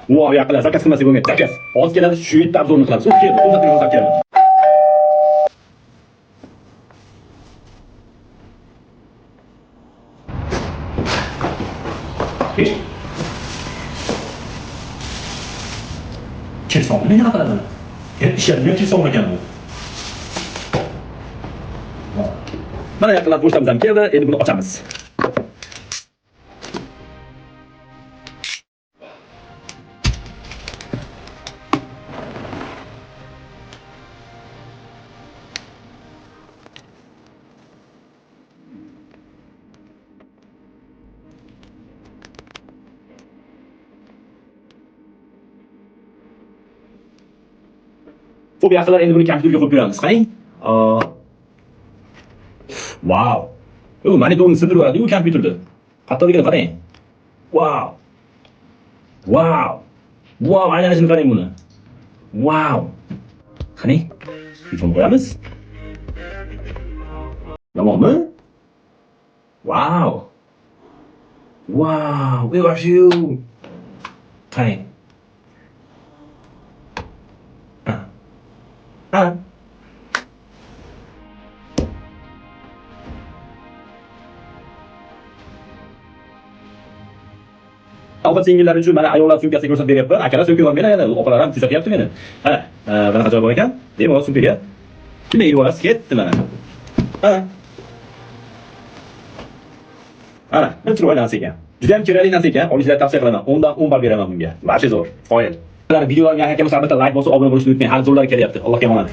Voy, yaqinlar, zakaz qilmasak bo'lmaydi. Zakaz. Hozir keladi, shu yerda obzorni qilamiz. O'tib keldi, ko'rsatib berib kelaman. Kelson nima qiladi? Ishlarni kelson ekan bu. Mana yaqinlar pochtamiz ham keldi, endi buni ochamiz. Bu yaqinlar endi buni kompyuterga qo'yib beramiz. Qarang. Wow. U monitorni sindirib yuboradi, u kompyuterda. Qatoriga qarang. Wow. Wow. Wow, aylanishini qarang buni. Wow. Qarang. Telefon qo'yamiz. Yomonmi? Wow. Wow, where are you? Qarang. Ha. Opa singillar uchun mana ayollar sumkasini ko'rsatib beryapman. Akalar sumka olmaydi, yana opalar ham kuzatyapti meni. Ha, bunaqa joy bor ekan. Bemalol sumkaga shunday ilib olasiz, ketdi mana. Ha. Ana, bir chiroyli narsa ekan. Juda ham kerakli narsa ekan. Olishlarni tavsiya qilaman. 10 dan 10 bar beraman bunga. Barcha zo'r. Qoyil. Videolarga akamiz albatta like bosib, obuna bo'lishni unutmang. Hali zo'rlar kelyapti. Allohga emanet.